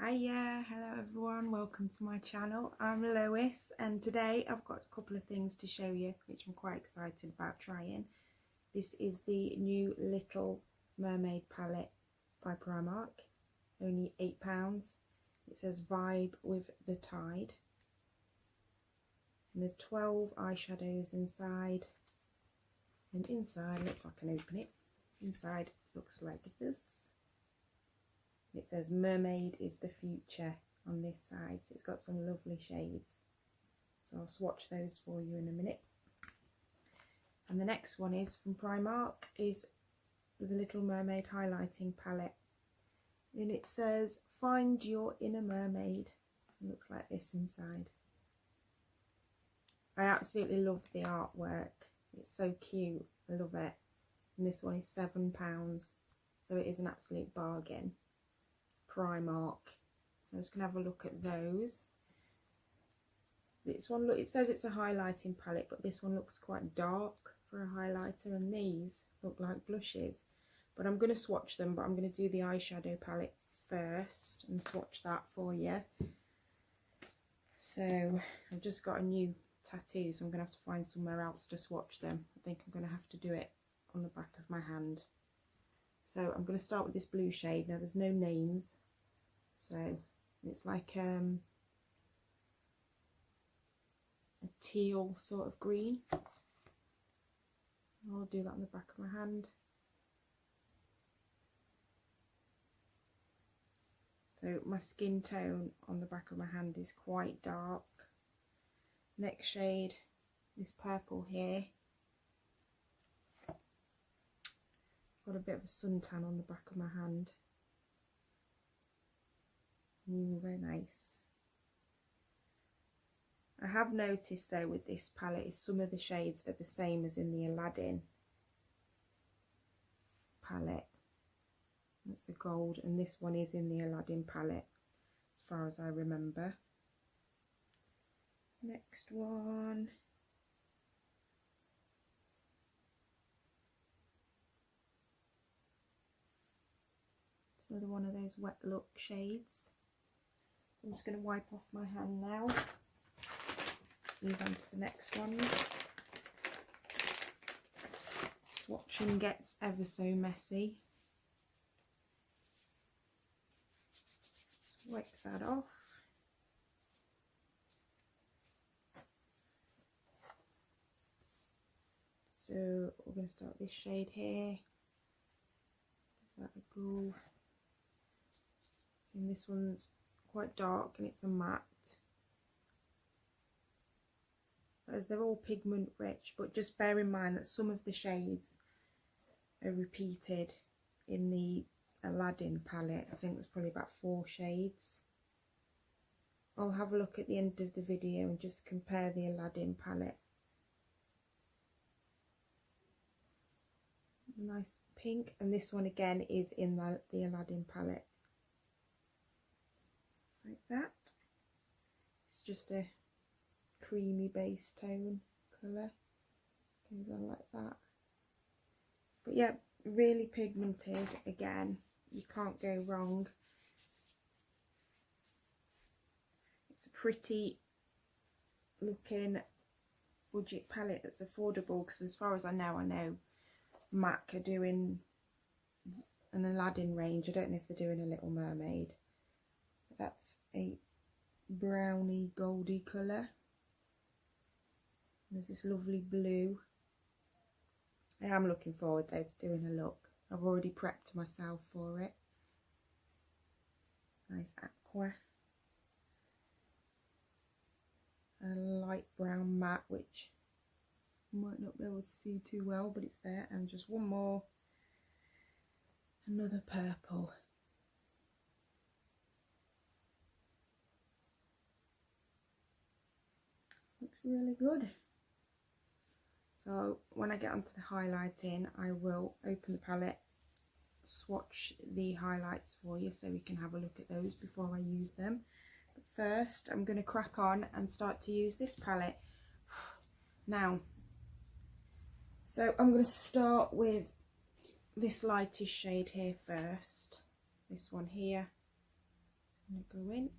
Hiya, hello everyone, welcome to my channel. I'm Lois and today I've got a couple of things to show you which I'm quite excited about trying. This is the new Little Mermaid palette by Primark, only £8. It says Vibe with the Tide. And there's 12 eyeshadows inside. And inside, if I can open it, inside looks like this. It says Mermaid is the future on this side, so it's got some lovely shades. So I'll swatch those for you in a minute. And the next one is from Primark, is the Little Mermaid highlighting palette. And it says Find Your Inner Mermaid. It looks like this inside. I absolutely love the artwork. It's so cute. I love it. And this one is £7, so it is an absolute bargain. Primark. So I'm just going to have a look at those. This one, look, it says it's a highlighting palette, but this one looks quite dark for a highlighter, and these look like blushes. But I'm going to swatch them, but I'm going to do the eyeshadow palette first and swatch that for you. So I've just got a new tattoo, so I'm going to have to find somewhere else to swatch them. I think I'm going to have to do it on the back of my hand. So I'm going to start with this blue shade. Now there's no names, so it's like a teal sort of green. I'll do that on the back of my hand. So my skin tone on the back of my hand is quite dark. Next shade, this purple here. Got a bit of a suntan on the back of my hand. Ooh, very nice. I have noticed though with this palette is some of the shades are the same as in the Aladdin palette. That's a gold, and this one is in the Aladdin palette as far as I remember. Next one. It's another one of those wet look shades. I'm just going to wipe off my hand now. Move on to the next ones. Swatching gets ever so messy. Just wipe that off. So we're going to start this shade here. Let it go. And this one's quite dark and it's a matte. As they're all pigment rich, but just bear in mind that some of the shades are repeated in the Aladdin palette. I think there's probably about 4 shades. I'll have a look at the end of the video and just compare the Aladdin palette. Nice pink, and this one again is in the Aladdin palette. Like that. It's just a creamy base tone colour. Goes on like that. But yeah, really pigmented again. You can't go wrong. It's a pretty looking budget palette that's affordable, because as far as I know MAC are doing an Aladdin range. I don't know if they're doing a Little Mermaid. That's a browny goldy colour. There's this lovely blue. I am looking forward though to doing a look. I've already prepped myself for it. Nice aqua. A light brown matte, which you might not be able to see too well, but it's there. And just one more. Another purple. Looks really good. So when I get onto the highlighting, I will open the palette, swatch the highlights for you so we can have a look at those before I use them. But first I'm going to crack on and start to use this palette. Now, so I'm going to start with this lightest shade here first. This one here. I'm going to go in.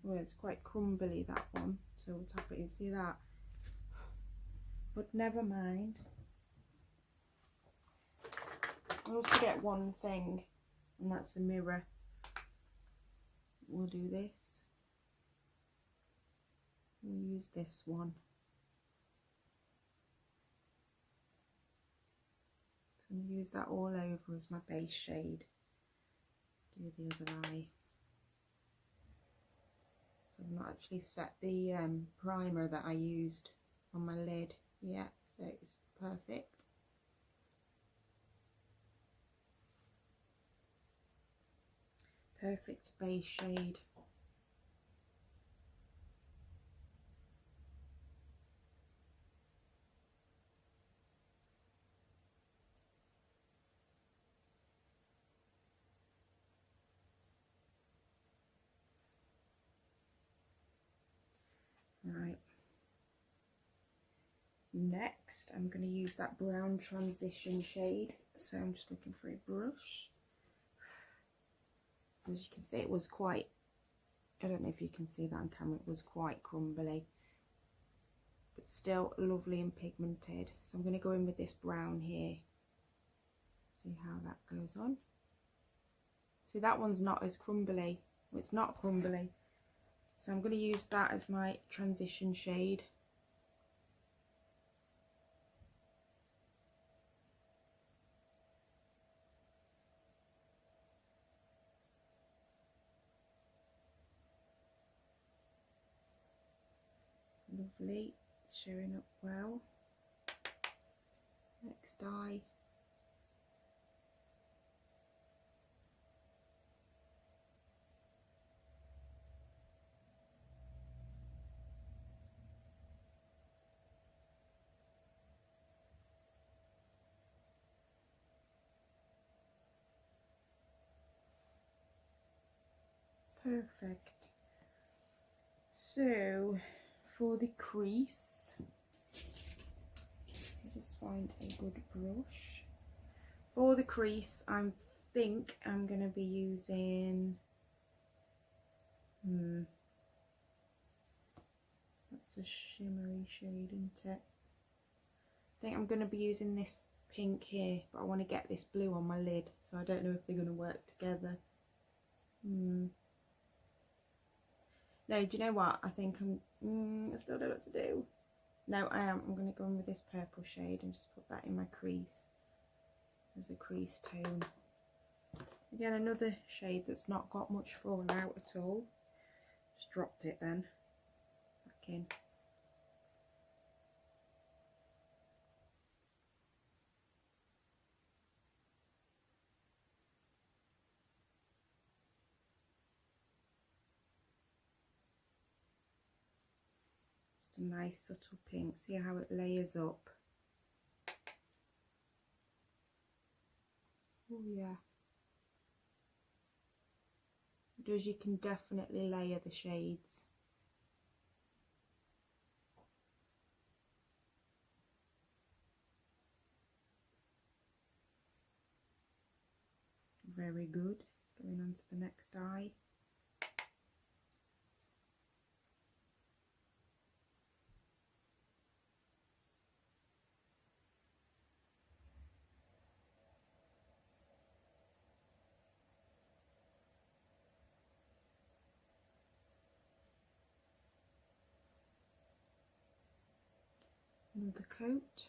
Well, it's quite crumbly, that one, so we'll tap it and see that. But never mind. I'll also get one thing, and that's a mirror. We'll do this. We'll use this one. So I'm going to use that all over as my base shade. Do the other eye. So I've not actually set the primer that I used on my lid yet, so it's perfect. Perfect base shade. Right. Next, I'm going to use that brown transition shade. So I'm just looking for a brush. As you can see, it was quite, I don't know if you can see that on camera, it was quite crumbly, but still lovely and pigmented. So I'm going to go in with this brown here, see how that goes on. See, that one's not as crumbly, well, it's not crumbly, so I'm going to use that as my transition shade. Lovely, it's showing up well. Next eye. Perfect. So for the crease, I'll just find a good brush. For the crease, I think I'm going to be using, that's a shimmery shade, isn't it? I think I'm going to be using this pink here, but I want to get this blue on my lid, so I don't know if they're going to work together. No, do you know what? I think I still don't know what to do. No, I am. I'm going to go in with this purple shade and just put that in my crease as a crease tone. Again, another shade that's not got much fallout at all. Just dropped it then. Back in. A nice subtle pink. See how it layers up. Oh yeah, it does. You can definitely layer the shades. Very good. Going on to the next eye. Another coat.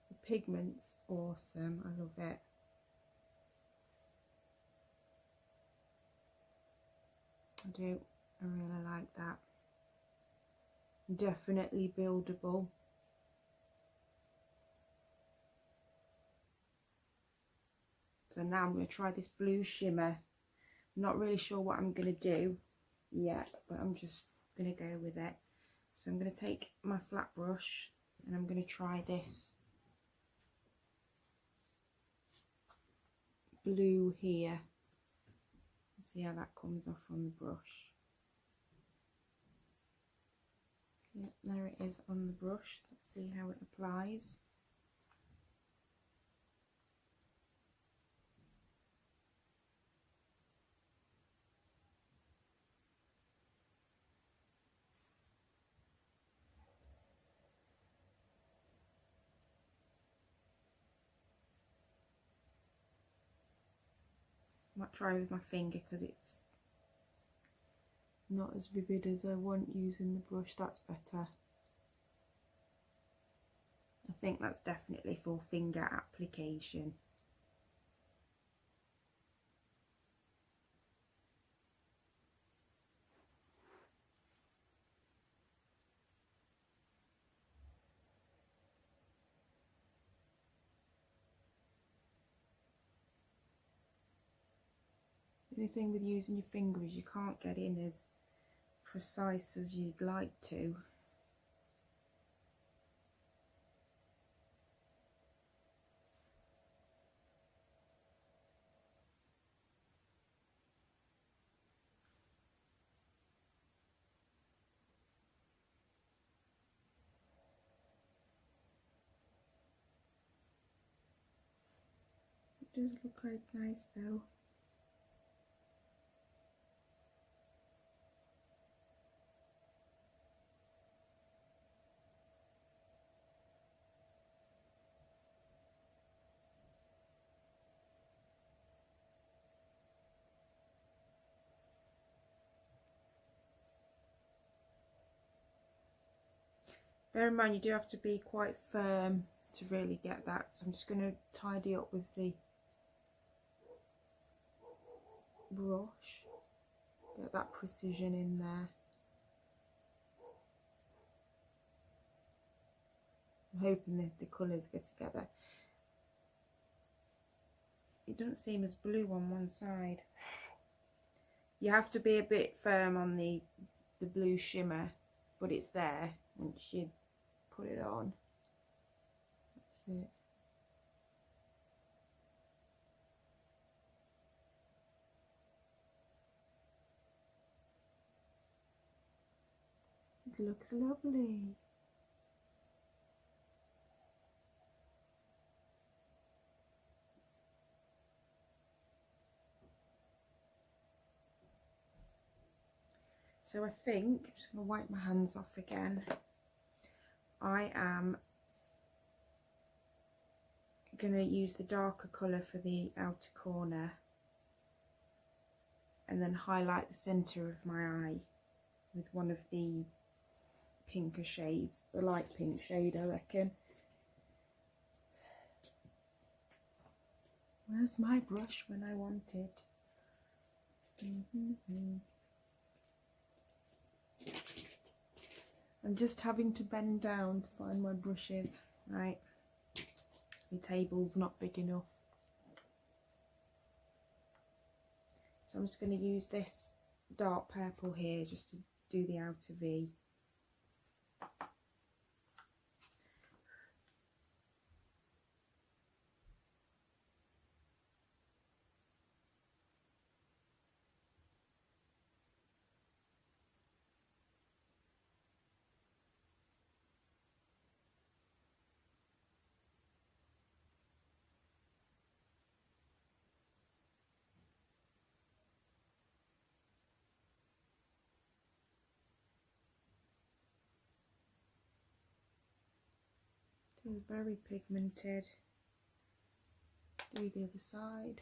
The pigment's awesome. I love it. I do. I really like that. Definitely buildable. So now I'm going to try this blue shimmer. I'm not really sure what I'm going to do yet, but I'm just going to go with it. So I'm going to take my flat brush and I'm going to try this blue here. See how that comes off on the brush. Yep, there it is on the brush. Let's see how it applies. Might try with my finger because it's not as vivid as I want using the brush. That's better. I think that's definitely for finger application. The only thing with using your finger is you can't get in as precise as you'd like to. It does look quite nice though. Bear in mind you do have to be quite firm to really get that, so I'm just going to tidy up with the brush, get that precision in there. I'm hoping that the colours get together. It doesn't seem as blue on one side. You have to be a bit firm on the blue shimmer, but it's there once you put it on. That's it. It looks lovely. So I think, I'm just going to wipe my hands off again. I am going to use the darker colour for the outer corner and then highlight the centre of my eye with one of the pinker shades, the light pink shade I reckon. Where's my brush when I want it? I'm just having to bend down to find my brushes. Right, the table's not big enough. So I'm just going to use this dark purple here just to do the outer V. It's very pigmented. Do the other side.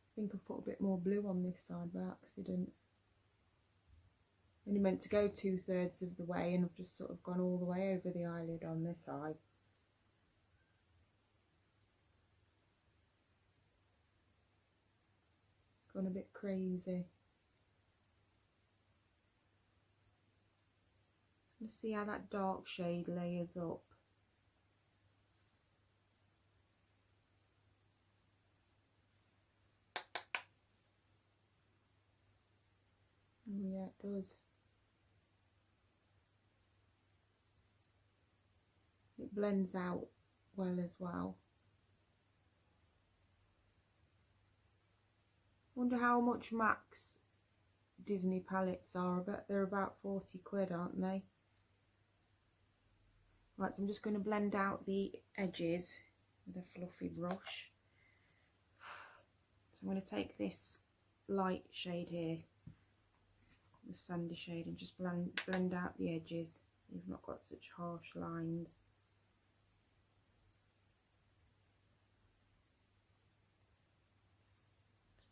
I think I've put a bit more blue on this side by accident. Only meant to go 2/3 of the way and I've just sort of gone all the way over the eyelid on this eye. Gone a bit crazy. Let's see how that dark shade layers up. Oh yeah, it does. It blends out well as well. Wonder how much Max Disney palettes are. I bet they're about 40 quid, aren't they? Right, so I'm just going to blend out the edges with a fluffy brush. So I'm going to take this light shade here, the sandy shade, and just blend out the edges so you've not got such harsh lines.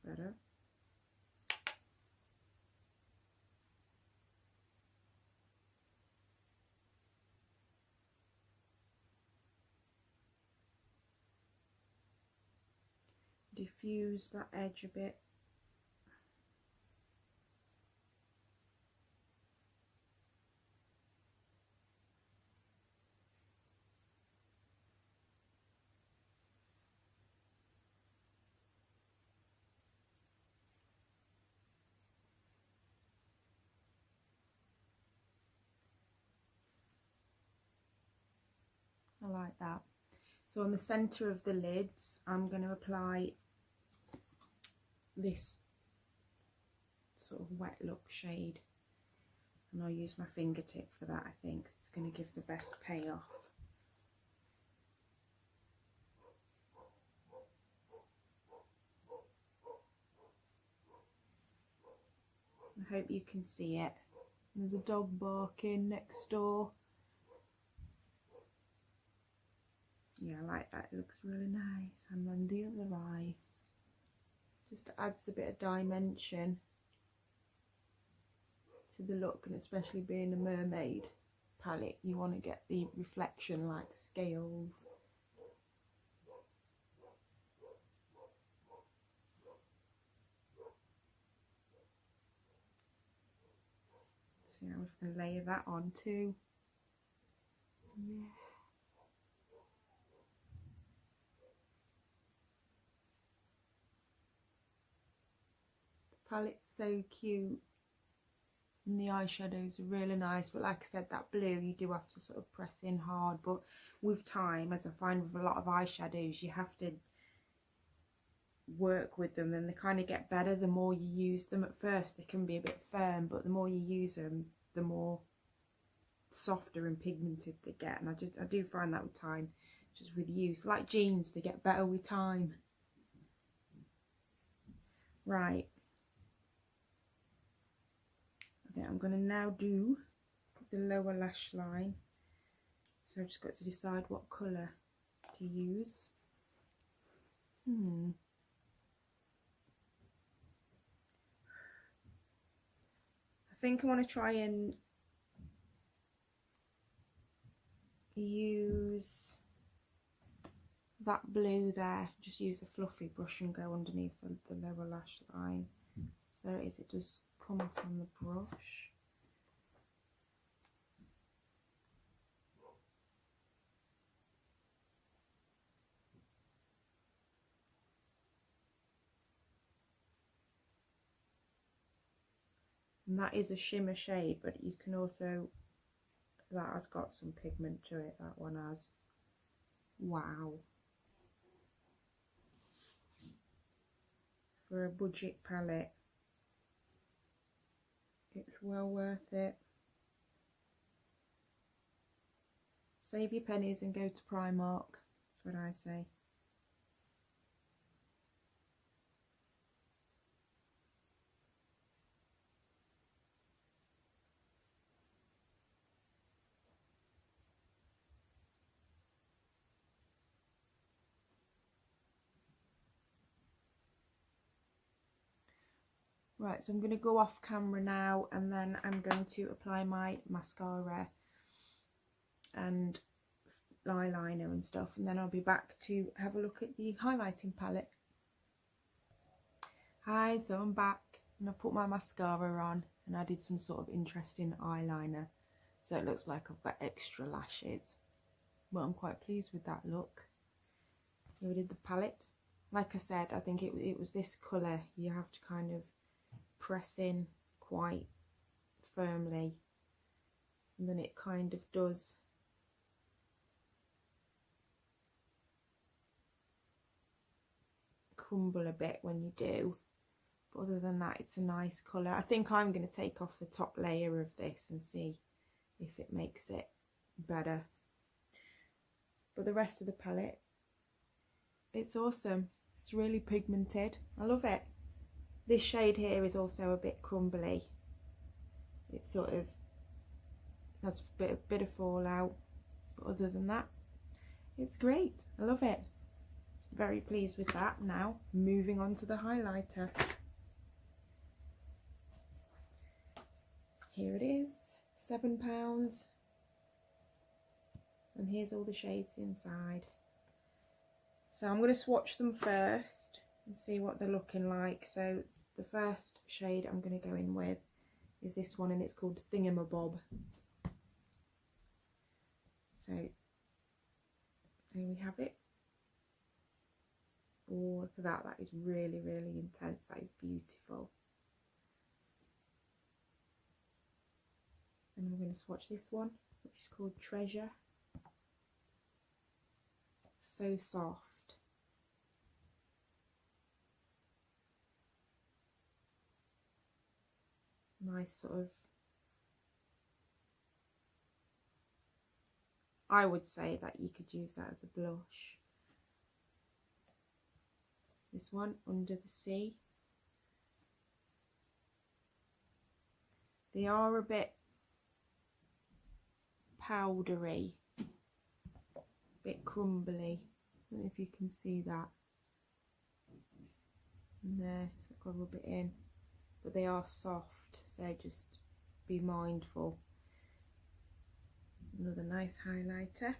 better. Diffuse that edge a bit. I like that. So on the centre of the lids, I'm going to apply this sort of wet look shade, and I'll use my fingertip for that, I think, 'cause it's going to give the best payoff. I hope you can see it. There's a dog barking next door. Yeah, I like that, it looks really nice. And then the other eye just adds a bit of dimension to the look, and especially being a mermaid palette, you want to get the reflection like scales. See how we can layer that on too. Yeah. The palette's so cute, and the eyeshadows are really nice, but like I said, that blue you do have to sort of press in hard, but with time, as I find with a lot of eyeshadows, you have to work with them and they kind of get better the more you use them. At first they can be a bit firm, but the more you use them, the more softer and pigmented they get, and I do find that with time, just with use. Like jeans, they get better with time. Right, I think I'm going to now do the lower lash line, so I've just got to decide what colour to use. I think I want to try and use that blue there, just use a fluffy brush and go underneath the lower lash line. So there it is, it does come off on the brush. And that is a shimmer shade, but you can also, that has got some pigment to it, that one has. Wow. For a budget palette, it's well worth it. Save your pennies and go to Primark, that's what I say. Right, so I'm going to go off camera now, and then I'm going to apply my mascara and eyeliner and stuff, and then I'll be back to have a look at the highlighting palette. Hi, so I'm back, and I put my mascara on and I did some sort of interesting eyeliner, so it looks like I've got extra lashes, but I'm quite pleased with that look. So we did the palette. Like I said, I think it was this colour you have to kind of press in quite firmly, and then it kind of does crumble a bit when you do, but other than that it's a nice colour. I think I'm going to take off the top layer of this and see if it makes it better, but the rest of the palette, it's awesome. It's really pigmented, I love it. This shade here is also a bit crumbly. It sort of has a bit of fallout, but other than that, it's great. I love it. very pleased with that. Now moving on to the highlighter. Here it is, £7, and here's all the shades inside. So I'm going to swatch them first and see what they're looking like. So the first shade I'm going to go in with is this one, and it's called Thingamabob. So there we have it. Oh, look at that, that is really, really intense. That is beautiful. And we're going to swatch this one, which is called Treasure. So soft. Nice sort of, I would say that you could use that as a blush. This one, Under the Sea. They are a bit powdery, a bit crumbly. I don't know if you can see that. And there, so I've got to rub it in. But they are soft, so just be mindful. Another nice highlighter.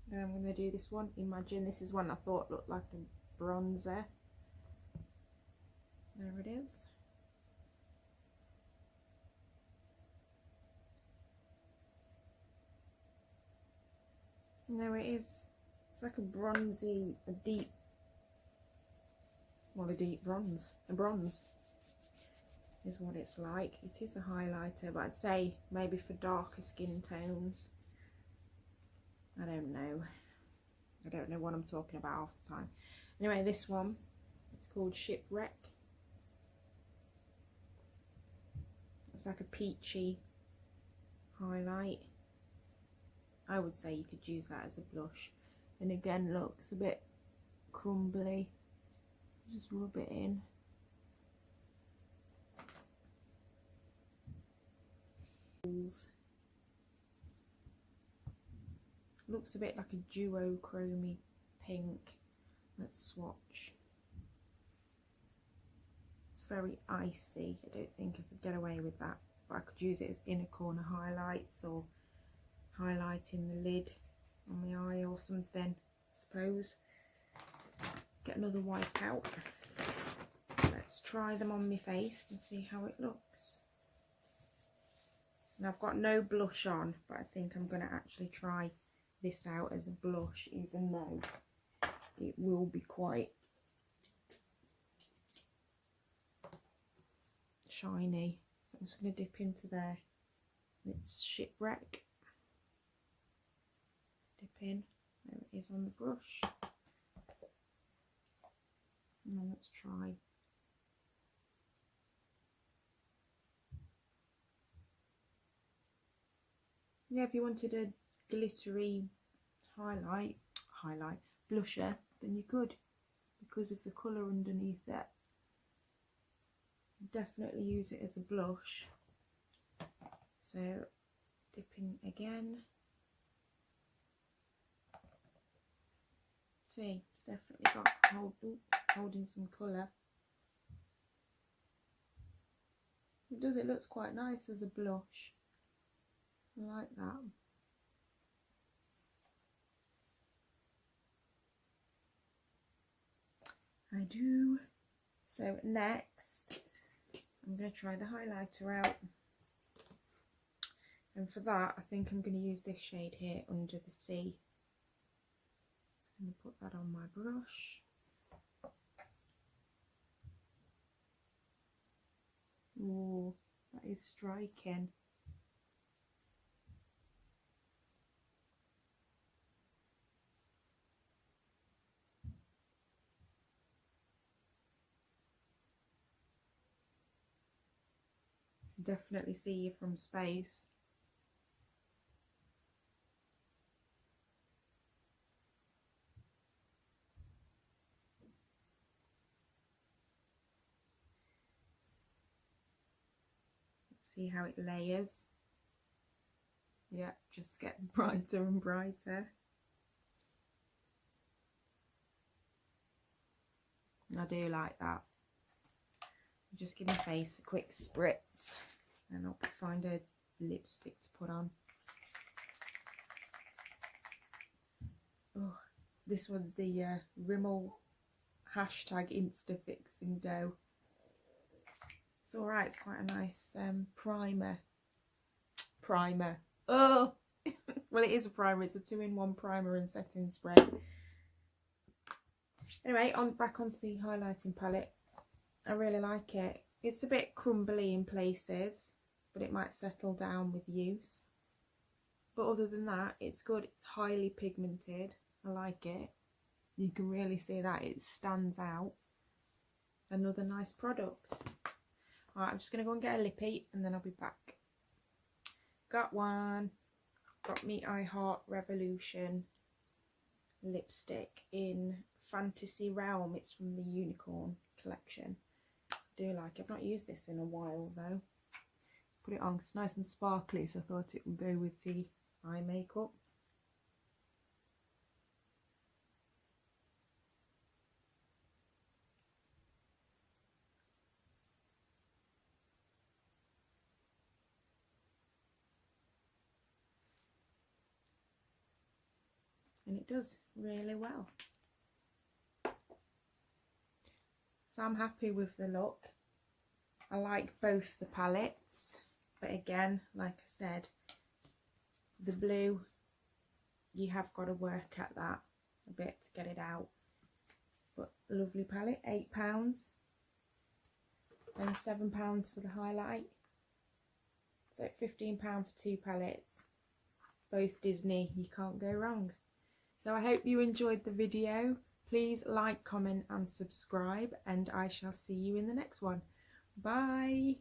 Then I'm going to do this one, Imagine. This is one I thought looked like a bronzer. There it is. And there it is. It's like a bronzy, a deep bronze. A bronze is what it's like. It is a highlighter, but I'd say maybe for darker skin tones. I don't know. I don't know what I'm talking about half the time. Anyway, this one, it's called Shipwreck. It's like a peachy highlight. I would say you could use that as a blush. And again, looks a bit crumbly. Just rub it in. Looks a bit like a duochrome pink. Let's swatch. It's very icy. I don't think I could get away with that, but I could use it as inner corner highlights or highlighting the lid on the eye or something, I suppose. Get another wipe out. So let's try them on my face and see how it looks. Now I've got no blush on, but I think I'm going to actually try this out as a blush, even though it will be quite shiny. So I'm just going to dip into there. It's Shipwreck. Dip in. There it is on the brush. And then let's try. Yeah, if you wanted a glittery highlight blusher, then you could, because of the colour underneath it. Definitely use it as a blush. So dip in again. See, it's definitely got holding some colour. It does, it looks quite nice as a blush. I like that. I do. So next, I'm going to try the highlighter out. And for that, I think I'm going to use this shade here, Under the Sea. I'm going to put that on my brush. Oh, that is striking. Definitely see you from space. Let's see how it layers. Yeah, just gets brighter and brighter. I do like that. Just give my face a quick spritz and I'll find a lipstick to put on. Oh, this one's the Rimmel hashtag Instafix and Go. It's alright, it's quite a nice primer. Oh! Well, it is a primer, it's a 2-in-1 primer and setting spray. Anyway, back onto the highlighting palette. I really like it. It's a bit crumbly in places, but it might settle down with use. But other than that, it's good. It's highly pigmented. I like it. You can really see that it stands out. Another nice product. Alright, I'm just going to go and get a lippy and then I'll be back. Got one. Got me I Heart Revolution lipstick in Fantasy Realm. It's from the Unicorn collection. I do like it. I've not used this in a while though. Put it on, it's nice and sparkly, so I thought it would go with the eye makeup. And it does really well. So I'm happy with the look. I like both the palettes, but again, like I said, the blue, you have got to work at that a bit to get it out. But lovely palette, £8, and £7 for the highlight. So £15 for 2 palettes, both Disney, you can't go wrong. So I hope you enjoyed the video. Please like, comment and subscribe, and I shall see you in the next one. Bye.